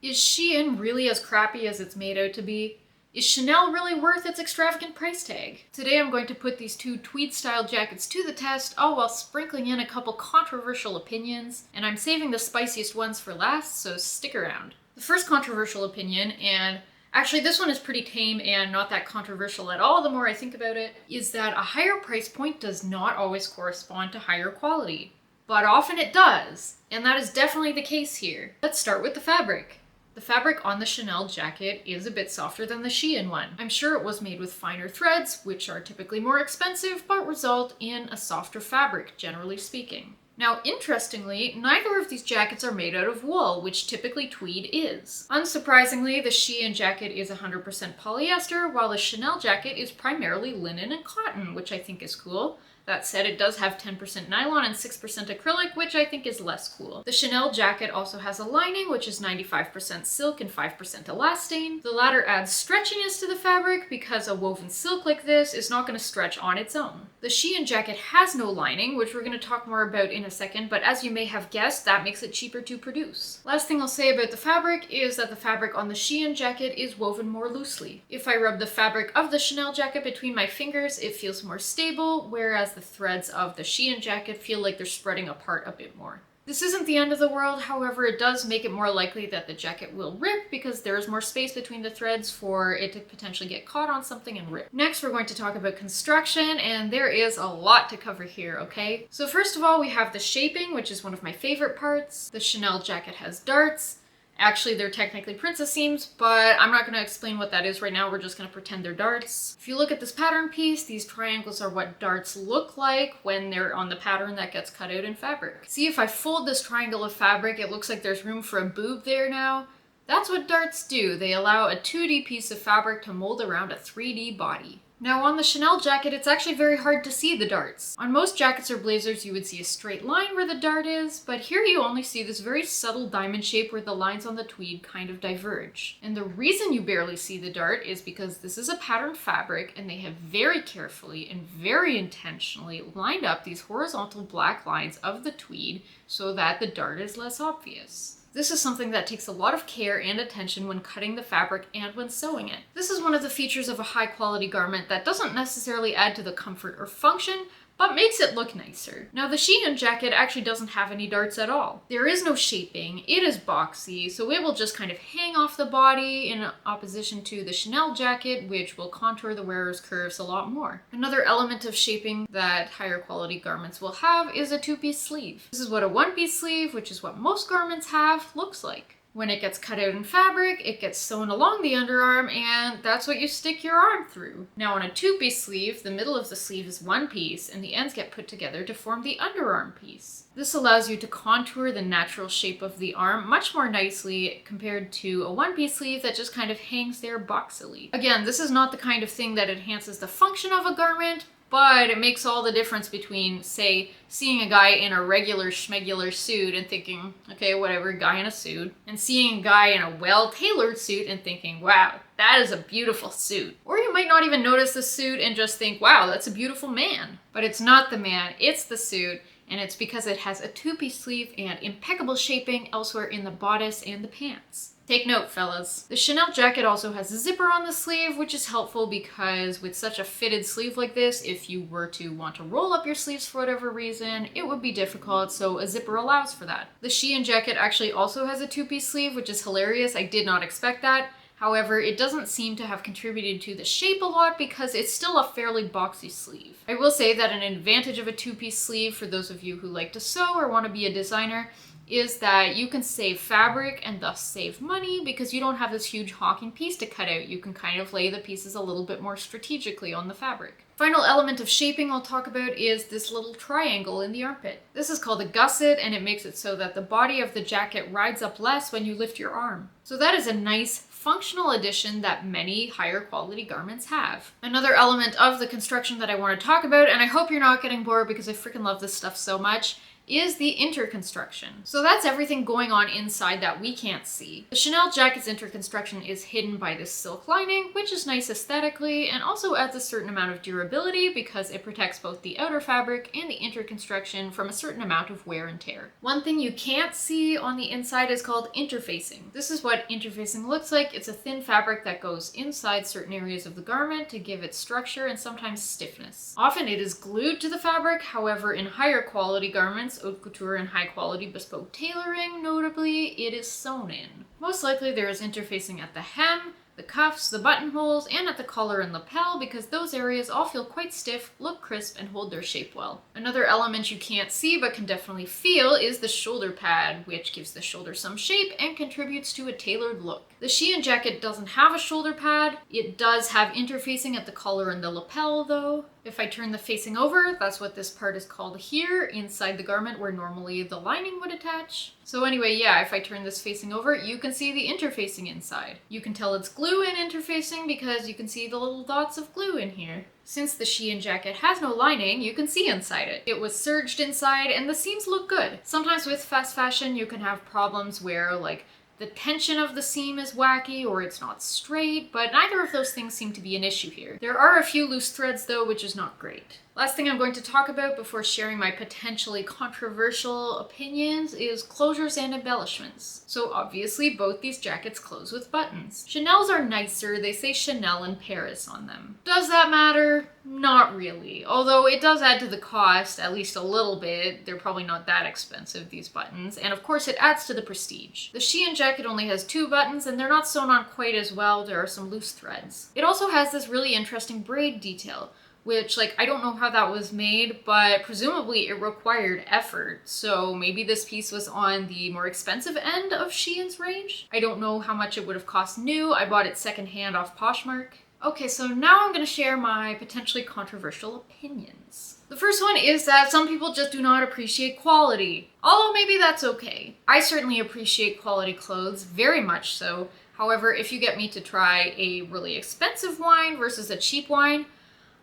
Is Shein really as crappy as it's made out to be? Is Chanel really worth its extravagant price tag? Today I'm going to put these two tweed-style jackets to the test, all while sprinkling in a couple controversial opinions, and I'm saving the spiciest ones for last, so stick around. The first controversial opinion, and actually this one is pretty tame and not that controversial at all the more I think about it, is that a higher price point does not always correspond to higher quality. But often it does, and that is definitely the case here. Let's start with the fabric. The fabric on the Chanel jacket is a bit softer than the Shein one. I'm sure it was made with finer threads, which are typically more expensive, but result in a softer fabric, generally speaking. Now, interestingly, neither of these jackets are made out of wool, which typically tweed is. Unsurprisingly, the Shein jacket is 100% polyester, while the Chanel jacket is primarily linen and cotton, which I think is cool. That said, it does have 10% nylon and 6% acrylic, which I think is less cool. The Chanel jacket also has a lining, which is 95% silk and 5% elastane. The latter adds stretchiness to the fabric because a woven silk like this is not going to stretch on its own. The Shein jacket has no lining, which we're going to talk more about in a second, but as you may have guessed, that makes it cheaper to produce. Last thing I'll say about the fabric is that the fabric on the Shein jacket is woven more loosely. If I rub the fabric of the Chanel jacket between my fingers, it feels more stable, whereas the threads of the Shein jacket feel like they're spreading apart a bit more. This isn't the end of the world, however, it does make it more likely that the jacket will rip because there is more space between the threads for it to potentially get caught on something and rip. Next, we're going to talk about construction, and there is a lot to cover here, okay? So first of all, we have the shaping, which is one of my favorite parts. The Chanel jacket has darts. Actually, they're technically princess seams, but I'm not going to explain what that is right now. We're just going to pretend they're darts. If you look at this pattern piece, these triangles are what darts look like when they're on the pattern that gets cut out in fabric. See, if I fold this triangle of fabric, it looks like there's room for a boob there now. That's what darts do. They allow a 2D piece of fabric to mold around a 3D body. Now on the Chanel jacket, it's actually very hard to see the darts. On most jackets or blazers, you would see a straight line where the dart is, but here you only see this very subtle diamond shape where the lines on the tweed kind of diverge. And the reason you barely see the dart is because this is a patterned fabric and they have very carefully and very intentionally lined up these horizontal black lines of the tweed so that the dart is less obvious. This is something that takes a lot of care and attention when cutting the fabric and when sewing it. This is one of the features of a high quality garment that doesn't necessarily add to the comfort or function, but makes it look nicer. Now the Shein jacket actually doesn't have any darts at all. There is no shaping, it is boxy, so it will just kind of hang off the body in opposition to the Chanel jacket, which will contour the wearer's curves a lot more. Another element of shaping that higher quality garments will have is a two-piece sleeve. This is what a one-piece sleeve, which is what most garments have, looks like. When it gets cut out in fabric, it gets sewn along the underarm, and that's what you stick your arm through. Now on a two-piece sleeve, the middle of the sleeve is one piece, and the ends get put together to form the underarm piece. This allows you to contour the natural shape of the arm much more nicely compared to a one-piece sleeve that just kind of hangs there boxily. Again, this is not the kind of thing that enhances the function of a garment, but it makes all the difference between, say, seeing a guy in a regular schmegular suit and thinking, okay, whatever, guy in a suit, and seeing a guy in a well-tailored suit and thinking, wow, that is a beautiful suit. Or you might not even notice the suit and just think, wow, that's a beautiful man. But it's not the man, it's the suit, and it's because it has a two-piece sleeve and impeccable shaping elsewhere in the bodice and the pants. Take note, fellas. The Chanel jacket also has a zipper on the sleeve, which is helpful because with such a fitted sleeve like this, if you were to want to roll up your sleeves for whatever reason, it would be difficult, so a zipper allows for that. The Shein jacket actually also has a two-piece sleeve, which is hilarious. I did not expect that. However, it doesn't seem to have contributed to the shape a lot because it's still a fairly boxy sleeve. I will say that an advantage of a two-piece sleeve for those of you who like to sew or want to be a designer is that you can save fabric and thus save money because you don't have this huge honking piece to cut out. You can kind of lay the pieces a little bit more strategically on the fabric. Final element of shaping I'll talk about is this little triangle in the armpit. This is called a gusset, and it makes it so that the body of the jacket rides up less when you lift your arm. So that is a nice functional addition that many higher quality garments have. Another element of the construction that I want to talk about, and I hope you're not getting bored because I freaking love this stuff so much, is the interconstruction. So that's everything going on inside that we can't see. The Chanel jacket's interconstruction is hidden by this silk lining, which is nice aesthetically and also adds a certain amount of durability because it protects both the outer fabric and the interconstruction from a certain amount of wear and tear. One thing you can't see on the inside is called interfacing. This is what interfacing looks like. It's a thin fabric that goes inside certain areas of the garment to give it structure and sometimes stiffness. Often it is glued to the fabric, however in higher quality garments, haute couture and high quality bespoke tailoring notably, it is sewn in. Most likely there is interfacing at the hem, the cuffs, the buttonholes, and at the collar and lapel because those areas all feel quite stiff, look crisp, and hold their shape well. Another element you can't see but can definitely feel is the shoulder pad, which gives the shoulder some shape and contributes to a tailored look. The Shein jacket doesn't have a shoulder pad. It does have interfacing at the collar and the lapel though. If I turn the facing over, that's what this part is called here, inside the garment where normally the lining would attach. So anyway, yeah, if I turn this facing over, you can see the interfacing inside. You can tell it's glue and interfacing because you can see the little dots of glue in here. Since the Shein jacket has no lining, you can see inside it. It was serged inside and the seams look good. Sometimes with fast fashion, you can have problems where like the tension of the seam is wacky or it's not straight, but neither of those things seem to be an issue here. There are a few loose threads though, which is not great. Last thing I'm going to talk about before sharing my potentially controversial opinions is closures and embellishments. So obviously both these jackets close with buttons. Chanel's are nicer, they say Chanel in Paris on them. Does that matter? Not really. Although it does add to the cost, at least a little bit. They're probably not that expensive, these buttons. And of course it adds to the prestige. The Shein jacket only has 2 buttons and they're not sewn on quite as well. There are some loose threads. It also has this really interesting braid detail, which, like, I don't know how that was made, but presumably it required effort. So maybe this piece was on the more expensive end of Shein's range. I don't know how much it would have cost new. I bought it secondhand off Poshmark. Okay, so now I'm gonna share my potentially controversial opinions. The first one is that some people just do not appreciate quality. Although maybe that's okay. I certainly appreciate quality clothes, very much so. However, if you get me to try a really expensive wine versus a cheap wine,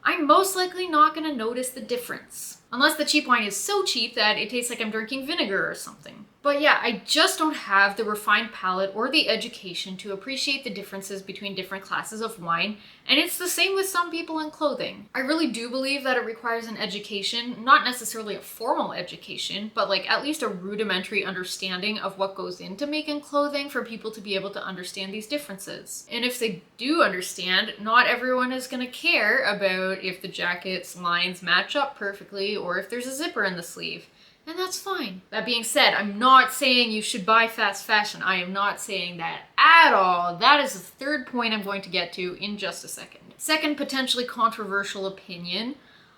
I'm most likely not going to notice the difference. Unless the cheap wine is so cheap that it tastes like I'm drinking vinegar or something. But yeah, I just don't have the refined palate or the education to appreciate the differences between different classes of wine, and it's the same with some people in clothing. I really do believe that it requires an education, not necessarily a formal education, but like at least a rudimentary understanding of what goes into making clothing for people to be able to understand these differences. And if they do understand, not everyone is going to care about if the jacket's lines match up perfectly or if there's a zipper in the sleeve. And that's fine. That being said, I'm not saying you should buy fast fashion. I am not saying that at all. That is the third point I'm going to get to in just a second. Second potentially controversial opinion.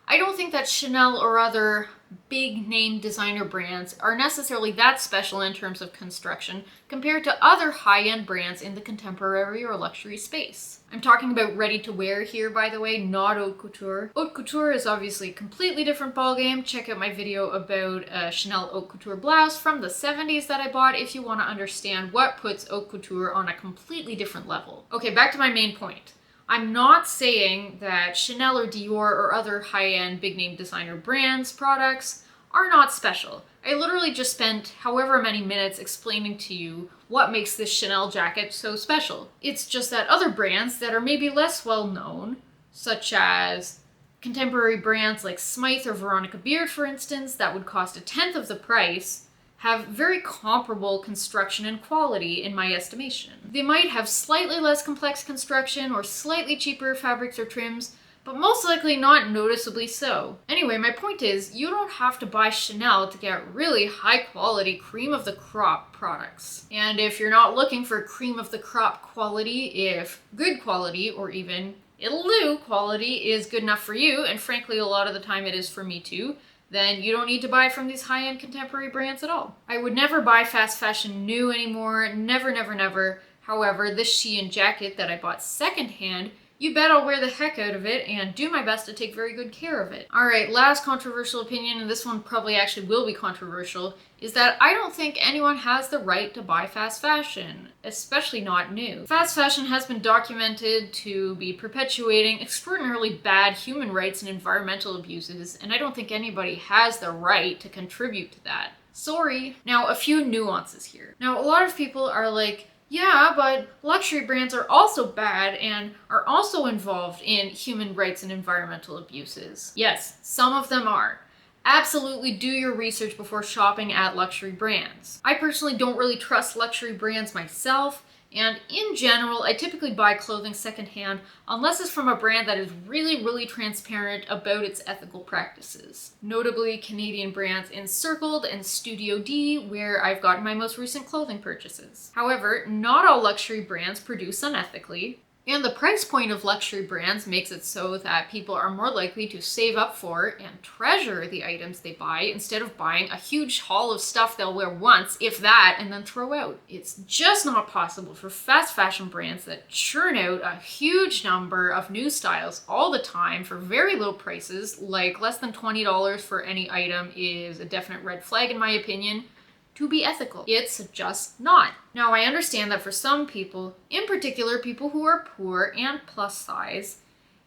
I don't think that Chanel or other big name designer brands are necessarily that special in terms of construction compared to other high-end brands in the contemporary or luxury space. I'm talking about ready-to-wear here, by the way, not haute couture. Haute couture is obviously a completely different ballgame. Check out my video about a Chanel haute couture blouse from the 70s that I bought if you want to understand what puts haute couture on a completely different level. Okay, back to my main point. I'm not saying that Chanel or Dior or other high-end big-name designer brands' products are not special. I literally just spent however many minutes explaining to you what makes this Chanel jacket so special. It's just that other brands that are maybe less well-known, such as contemporary brands like Smythe or Veronica Beard, for instance, that would cost 1/10 of the price, have very comparable construction and quality in my estimation. They might have slightly less complex construction or slightly cheaper fabrics or trims, but most likely not noticeably so. Anyway, my point is, you don't have to buy Chanel to get really high quality cream of the crop products. And if you're not looking for cream of the crop quality, if good quality or even it'll do quality is good enough for you, and frankly a lot of the time it is for me too, then you don't need to buy from these high-end contemporary brands at all. I would never buy fast fashion new anymore, never, never, never. However, this Shein jacket that I bought secondhand you bet I'll wear the heck out of it and do my best to take very good care of it. Alright, last controversial opinion, and this one probably actually will be controversial, is that I don't think anyone has the right to buy fast fashion, especially not new. Fast fashion has been documented to be perpetuating extraordinarily bad human rights and environmental abuses, and I don't think anybody has the right to contribute to that. Sorry. Now, a few nuances here. Now, a lot of people are like, yeah, but luxury brands are also bad and are also involved in human rights and environmental abuses. Yes, some of them are. Absolutely do your research before shopping at luxury brands. I personally don't really trust luxury brands myself, and in general, I typically buy clothing secondhand unless it's from a brand that is really transparent about its ethical practices. Notably, Canadian brands Encircled and Studio D, where I've gotten my most recent clothing purchases. However, not all luxury brands produce unethically, and the price point of luxury brands makes it so that people are more likely to save up for and treasure the items they buy instead of buying a huge haul of stuff they'll wear once, if that, and then throw out. It's just not possible for fast fashion brands that churn out a huge number of new styles all the time for very low prices, like less than $20 for any item is a definite red flag in my opinion, to be ethical. It's just not. Now, I understand that for some people, in particular people who are poor and plus size,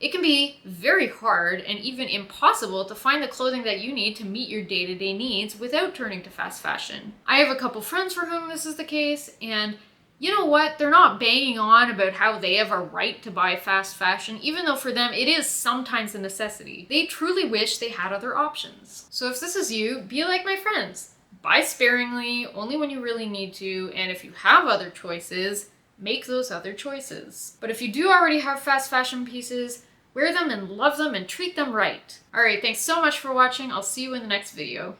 it can be very hard and even impossible to find the clothing that you need to meet your day-to-day needs without turning to fast fashion. I have a couple friends for whom this is the case, and you know what? They're not banging on about how they have a right to buy fast fashion, even though for them it is sometimes a necessity. They truly wish they had other options. So if this is you, be like my friends. Buy sparingly, only when you really need to, and if you have other choices, make those other choices. But if you do already have fast fashion pieces, wear them and love them and treat them right. Alright, thanks so much for watching. I'll see you in the next video.